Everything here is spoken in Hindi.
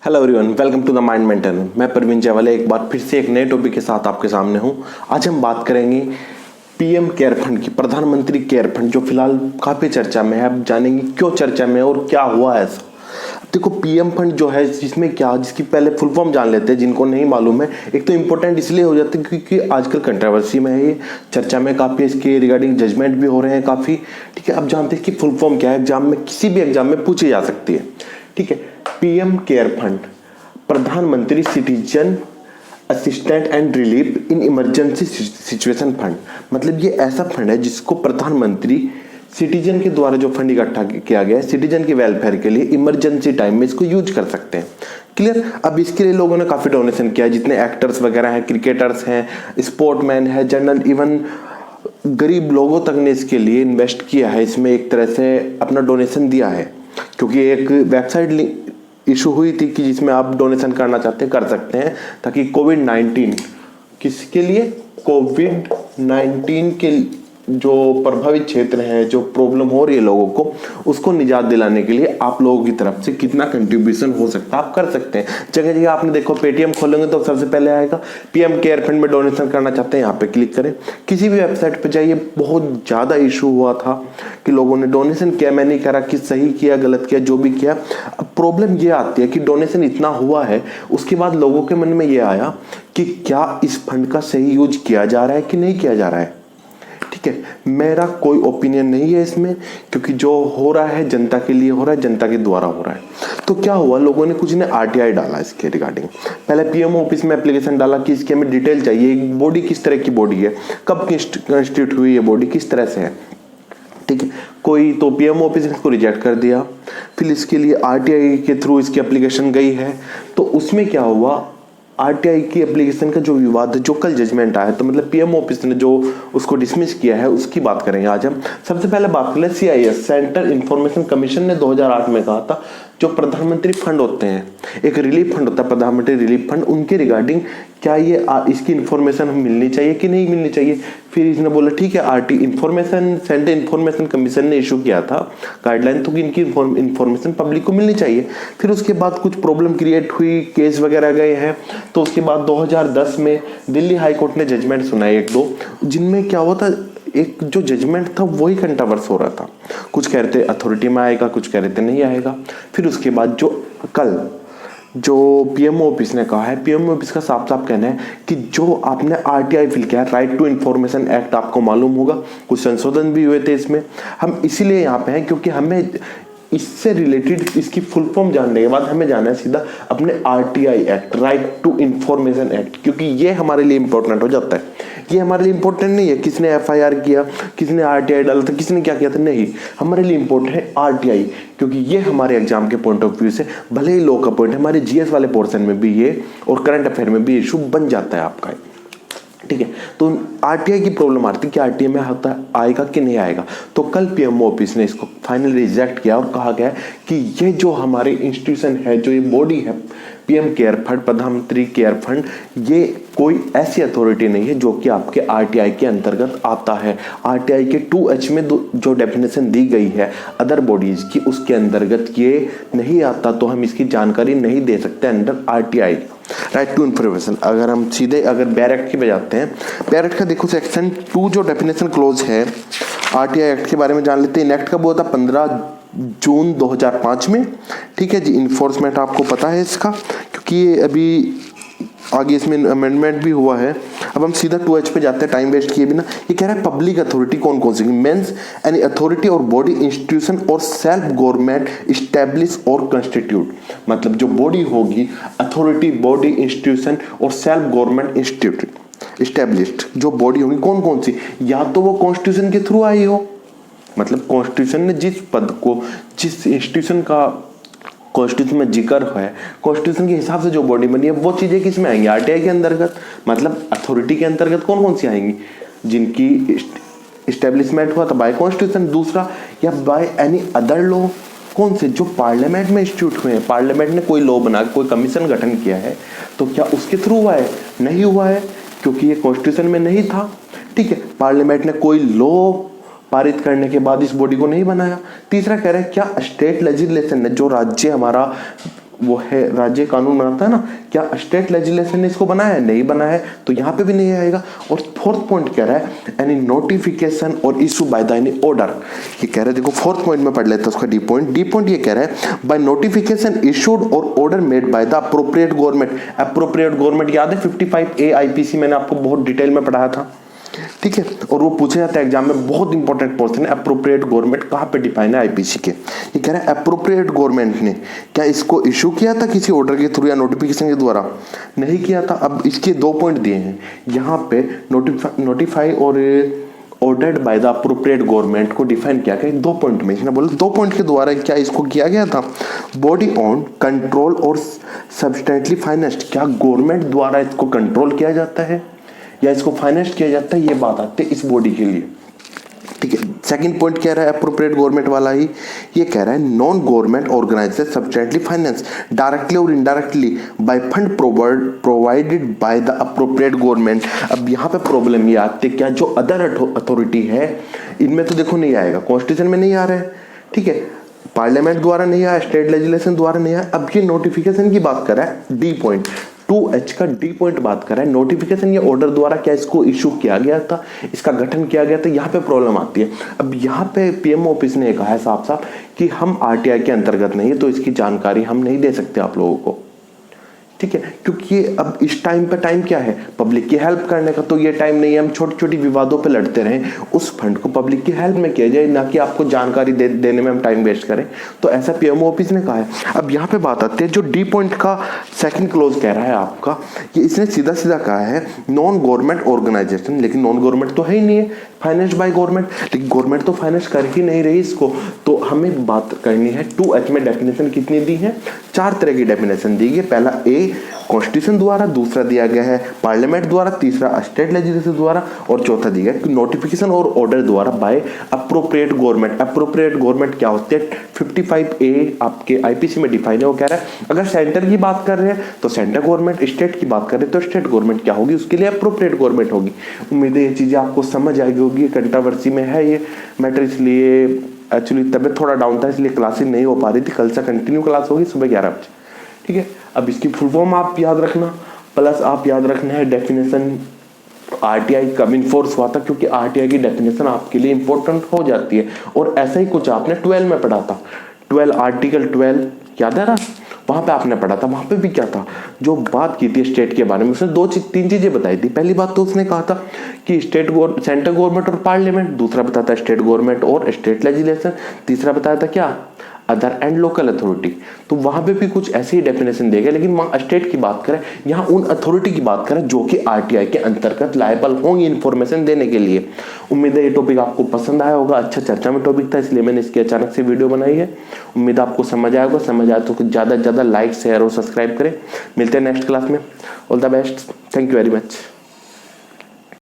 Hello everyone, welcome to the mind maintain. मैं प्रवीण जयवाले एक बार फिर से एक नए टॉपिक के साथ आपके सामने हूं। आज हम बात करेंगे पीएम केयर फंड की, प्रधानमंत्री केयर फंड, जो फिलहाल काफ़ी चर्चा में है। अब जानेंगे क्यों चर्चा में है और क्या हुआ है ऐसा। देखो, पीएम फंड जो है, जिसमें क्या, जिसकी पहले फुल फॉर्म जान लेते हैं जिनको नहीं मालूम है। एक तो इम्पोर्टेंट इसलिए हो जाते हैं क्योंकि आजकल कंट्रोवर्सी में है, ये चर्चा में काफ़ी, इसके रिगार्डिंग जजमेंट भी हो रहे हैं काफ़ी। ठीक है, अब जानते हैं कि फुल फॉर्म क्या है। एग्जाम में, किसी भी एग्जाम में पूछी जा सकती है। ठीक है, पीएम केयर फंड, प्रधानमंत्री citizen assistant and relief in emergency situation fund. मतलब ये ऐसा फंड है जिसको प्रधानमंत्री सिटीजन के द्वारा जो फंड इकट्ठा किया गया है सिटीजन के वेलफेयर के लिए, इमरजेंसी टाइम में इसको यूज कर सकते हैं। क्लियर। अब इसके लिए लोगों ने काफी डोनेशन किया है, जितने एक्टर्स वगैरह हैं, क्रिकेटर्स हैं, स्पोर्टमैन है, जनरल, इवन गरीब लोगों तक ने इसके लिए इन्वेस्ट किया है, इसमें एक तरह से अपना डोनेशन दिया है। क्योंकि एक वेबसाइट इशू हुई थी कि जिसमें आप डोनेशन करना चाहते हैं कर सकते हैं, ताकि कोविड-19, किसके लिए, कोविड-19 के जो प्रभावित क्षेत्र है, जो प्रॉब्लम हो रही है लोगों को, उसको निजात दिलाने के लिए आप लोगों की तरफ से कितना कंट्रीब्यूशन हो सकता है आप कर सकते हैं। जगह जगह आपने देखो, पेटीएम खोलेंगे तो सबसे पहले आएगा पीएम केयर फंड में डोनेशन करना चाहते हैं, यहाँ पे क्लिक करें। किसी भी वेबसाइट पे जाइए, बहुत ज़्यादा इशू हुआ था कि लोगों ने डोनेशन किया। मैं नहीं कह रहा कि सही किया गलत किया, जो भी किया। अब प्रॉब्लम ये आती है कि डोनेशन इतना हुआ है, उसके बाद लोगों के मन में ये आया कि क्या इस फंड का सही यूज किया जा रहा है कि नहीं किया जा रहा है। ठीक है, मेरा कोई ओपिनियन नहीं है इसमें, क्योंकि जो हो रहा है जनता के लिए हो रहा है, जनता के द्वारा हो रहा है। तो क्या हुआ, लोगों ने कुछ ने आरटीआई डाला इसके रिगार्डिंग। पहले पीएम ऑफिस में एप्लीकेशन डाला कि इसके हमें डिटेल चाहिए, एक बॉडी किस तरह की बॉडी है, कब कंस्टिट्यूट हुई है बॉडी, किस तरह से है। ठीक है, कोई तो पीएम ऑफिस ने इसको रिजेक्ट कर दिया। फिर इसके लिए आरटीआई के थ्रू इसकी एप्लीकेशन गई है, तो उसमें क्या हुआ, आरटीआई की एप्लीकेशन का जो विवाद है, जो कल जजमेंट आया, तो मतलब पीएम ऑफिस ने जो उसको डिसमिस किया है, उसकी बात करेंगे आज हम। सबसे पहले बात करें सीआईएस, सेंट्रल इंफॉर्मेशन कमीशन ने 2008 में कहा था, जो प्रधानमंत्री फंड होते हैं, एक रिलीफ फंड होता है प्रधानमंत्री रिलीफ फंड, उनके रिगार्डिंग क्या ये इसकी इन्फॉर्मेशन हमें मिलनी चाहिए कि नहीं मिलनी चाहिए। फिर इसने बोला ठीक है, सेंट्रल इंफॉर्मेशन कमीशन ने इशू किया था गाइडलाइन, तो इनकी इन्फॉर्मेशन पब्लिक को मिलनी चाहिए। फिर उसके बाद कुछ प्रॉब्लम क्रिएट हुई, केस वगैरह गए हैं, तो उसके बाद 2010 में दिल्ली हाई कोर्ट ने जजमेंट सुनाए एक दो, जिनमें क्या हुआ था, एक जो जजमेंट था वही कंट्रोवर्स हो रहा था। कुछ कह रहे थे अथॉरिटी में आएगा, कुछ कह रहे थे नहीं आएगा। फिर उसके बाद जो कल जो पीएम ऑफिस ने कहा है, पीएम ऑफिस का साफ साफ कहना है कि जो आपने आरटीआई फिल किया है, राइट टू इंफॉर्मेशन एक्ट, आपको मालूम होगा कुछ संशोधन भी हुए थे इसमें। हम इसीलिए यहाँ पे हैं क्योंकि हमें इससे रिलेटेड इसकी फुल फॉर्म जानने के बाद हमें जाना है सीधा अपने RTI act, right to information act, क्योंकि ये हमारे लिए इंपॉर्टेंट हो जाता है। ये हमारे लिए इंपॉर्टेंट नहीं है किसने एफआईआर किया, किसने आरटीआई डाला था, किसने क्या किया था, नहीं, हमारे लिए इंपॉर्टेंट है आरटीआई, क्योंकि ये हमारे एग्जाम के पॉइंट ऑफ व्यू से, भले ही लॉ का पॉइंट है, हमारे जीएस वाले पोर्शन में भी ये और करंट अफेयर में भी इशू बन जाता है आपका। ठीक है, तो आरटीआई की प्रॉब्लम आती है कि आरटीआई में होता है, आएगा कि नहीं आएगा। तो कल पीएम ऑफिस ने इसको फाइनली रिजेक्ट किया और कहा गया कि ये जो हमारे इंस्टीट्यूशन है, जो ये बॉडी है पीएम केयर फंड, प्रधानमंत्री केयर फंड, ये कोई ऐसी अथॉरिटी नहीं है जो कि आपके आरटीआई के अंतर्गत आता है। आरटीआई के 2H में जो डेफिनेशन दी गई है अदर बॉडीज की, उसके अंतर्गत ये नहीं आता, तो हम इसकी जानकारी नहीं दे सकते under RTI, right to information. अगर हम सीधे बेयर एक्ट की बजाते हैं, बेयर एक्ट का देखो सेक्शन 2 जो डेफिनेशन क्लोज है आरटीआई एक्ट के बारे में जान लेते हैं। इन एक्ट का हुआ था 15 जून 2005 में। ठीक है जी, इन्फोर्समेंट आपको पता है इसका, क्योंकि ये अभी आगे इसमें अमेंडमेंट भी हुआ है। अब हम सीधा 2H पे जाते हैं टाइम वेस्ट किए बिना। ये कह रहा है पब्लिक अथॉरिटी कौन कौन सी, मेंस एनी अथॉरिटी और बॉडी इंस्टीट्यूशन और सेल्फ गवर्नमेंट इस्टेब्लिश और कंस्टिट्यूट। मतलब जो बॉडी होगी, अथॉरिटी, बॉडी, इंस्टीट्यूशन और सेल्फ गवर्नमेंट इंस्टीट्यूट इस्टेब्लिश्ड, जो बॉडी होगी कौन कौन सी, या तो वो कॉन्स्टिट्यूशन के थ्रू आई हो, मतलब कॉन्स्टिट्यूशन ने जिस पद को, जिस इंस्टीट्यूशन का कॉन्स्टिट्यूशन में जिक्र है, कॉन्स्टिट्यूशन के हिसाब से जो बॉडी बनी है, वो चीजें किस में आएंगी, आरटीआई के अंतर्गत। मतलब अथॉरिटी के अंतर्गत कौन कौन सी आएंगी, जिनकी इस्टेब्लिशमेंट हुआ था बाय कॉन्स्टिट्यूशन। दूसरा, या बाय एनी अदर लॉ, कौन से, जो पार्लियामेंट में इंस्टीट्यूट हुए हैं, पार्लियामेंट ने कोई लॉ बना, कोई कमीशन गठन किया है, तो क्या उसके थ्रू हुआ है, नहीं हुआ है, क्योंकि ये कॉन्स्टिट्यूशन में नहीं था। ठीक है, पार्लियामेंट ने कोई लॉ पारित करने के बाद इस बॉडी को नहीं बनाया। तीसरा कह रहे हैं क्या स्टेट लेजिस्लेशन ने, जो राज्य हमारा वो है राज्य कानून बनाता है ना, क्या स्टेट लेजिस्लेशन ने इसको बनाया है? नहीं बनाया है, तो यहाँ पे भी नहीं आएगा। और फोर्थ पॉइंट कह रहा है एनी नोटिफिकेशन और issue by the any order. ये कह रहा है, देखो फोर्थ पॉइंट में पढ़ लेते हैं उसका डी पॉइंट ये कह रहा है बाय नोटिफिकेशन इशूड और order made by the appropriate government. Appropriate government याद है 55A IPC, मैंने आपको बहुत डिटेल में पढ़ाया था, ठीक है। और वो पूछा जाता है एग्जाम में, बहुत इंपॉर्टेंट पोर्शन है। अप्रोप्रिएट गवर्नमेंट कहाँ पे डिफाइन है आईपीसी के? ये कह रहा है अप्रोप्रिएट गवर्नमेंट ने क्या इसको इशू किया था किसी ऑर्डर के थ्रू या नोटिफिकेशन के द्वारा? नहीं किया था। अब इसके 2 पॉइंट दिए हैं यहाँ पे, नोटिफाई और ordered bye the appropriate government को डिफाइन किया गया 2 पॉइंट में। इसने बोला 2 पॉइंट के द्वारा क्या इसको किया गया था? बॉडी ऑन कंट्रोल और सब्सटेंटली फाइनेंस्ड, क्या गवर्नमेंट द्वारा इसको कंट्रोल किया जाता है या इसको फाइनेंस किया जाता है, ये बात आती है इस बॉडी के लिए, ठीक है। सेकंड पॉइंट कह रहा है अप्रोप्रिएट गवर्नमेंट वाला ही, ये कह रहा है non government organisation substantially finance directly और indirectly by fund provided by the appropriate government. अब यहाँ पे प्रॉब्लम ये आती है, क्या जो अदर अथॉरिटी है इनमें तो देखो नहीं आएगा, कॉन्स्टिट्यूशन में नहीं आ रहा है, ठीक है, पार्लियामेंट द्वारा नहीं आया, स्टेट लेजिस्लेशन द्वारा नहीं आया। अब ये नोटिफिकेशन की बात कर रहा है, डी पॉइंट 2H का डी पॉइंट बात कर रहा है, नोटिफिकेशन या ऑर्डर द्वारा क्या इसको इशू किया गया था, इसका गठन किया गया था, यहाँ पे प्रॉब्लम आती है। अब यहाँ पे पीएमओ ऑफिस ने कहा है साफ साफ कि हम आरटीआई के अंतर्गत नहीं है, तो इसकी जानकारी हम नहीं दे सकते आप लोगों को, ठीक है, क्योंकि अब इस टाइम पे टाइम क्या है, पब्लिक की हेल्प करने का, तो ये टाइम नहीं है हम छोटी छोटी विवादों पे लड़ते रहें, उस फंड को पब्लिक की हेल्प में किया जाए, ना कि आपको जानकारी देने में हम टाइम वेस्ट करें। तो ऐसा पीएमओ ऑफिस ने कहा है। अब यहाँ पे बात आती है, जो डी पॉइंट का सेकंड क्लोज कह रहा है आपका, ये इसने सीधा सीधा कहा है नॉन गवर्नमेंट ऑर्गेनाइजेशन, लेकिन नॉन गवर्नमेंट तो है ही नहीं है, फाइनेंस बाय गवर्नमेंट, लेकिन गवर्नमेंट तो फाइनेंस कर ही नहीं रही इसको। तो हमें बात करनी है 2H में डेफिनेशन कितनी दी है? 4 तरह की डेफिनेशन दी गई। पहला ए कॉन्स्टिट्यूशन द्वारा, दूसरा दिया गया है पार्लियामेंट द्वारा, तीसरा स्टेट लेजिस्लेशन द्वारा, और चौथा दिया है नोटिफिकेशन और ऑर्डर द्वारा by appropriate government. Appropriate government क्या होती है? 55A आपके आईपीसी में डिफाइन है। वो कह रहा है अगर सेंटर की बात कर रहे हैं तो सेंटर गवर्नमेंट, स्टेट की बात कर रहे हैं तो स्टेट गवर्नमेंट क्या होगी, उसके लिए अप्रोप्रिएट गवर्नमेंट होगी। उम्मीद है ये चीजें आपको समझ आएगी होगी। कंट्रोवर्सी में है ये मैटर, इसलिए एक्चुअली तबियत थोड़ा डाउन था, इसलिए क्लासेस नहीं हो पा रही थी। कल से कंटिन्यू क्लास होगी सुबह 11 बजे, ठीक है। अब इसकी फुल फॉर्म आप याद रखना, प्लस आप याद रखना है डेफिनेशन आरटीआई कब इन्फोर्स हुआ था, क्योंकि आरटीआई की डेफिनेशन आपके लिए इंपॉर्टेंट हो जाती है। और ऐसा ही कुछ आपने 12 में पढ़ा था, 12 आर्टिकल 12 याद है ना, वहां पे आपने पढ़ा था। वहां पे भी क्या था, जो बात की थी स्टेट के बारे में, उसने 3 चीजें बताई थी। पहली बात तो उसने कहा था कि सेंट्रल गवर्नमेंट और पार्लियामेंट, दूसरा बताया था स्टेट गवर्नमेंट और स्टेट लेजिस्लेशन, तीसरा बताया था क्या, अदर एंड लोकल अथॉरिटी। तो वहां पे भी कुछ ऐसी ही डेफिनेशन देगा, लेकिन वहां स्टेट की बात करें, यहाँ उन अथॉरिटी की बात करें जो कि आरटीआई के अंतर्गत लायबल होंगी इन्फॉर्मेशन देने के लिए। उम्मीद है ये टॉपिक आपको पसंद आया होगा, अच्छा चर्चा में टॉपिक था, इसलिए मैंने इसकी अचानक से वीडियो बनाई है। उम्मीद आपको समझ आया होगा, समझ आया तो ज्यादा से ज्यादा लाइक शेयर और सब्सक्राइब करें। मिलते हैं नेक्स्ट क्लास में, all the best, thank you very much.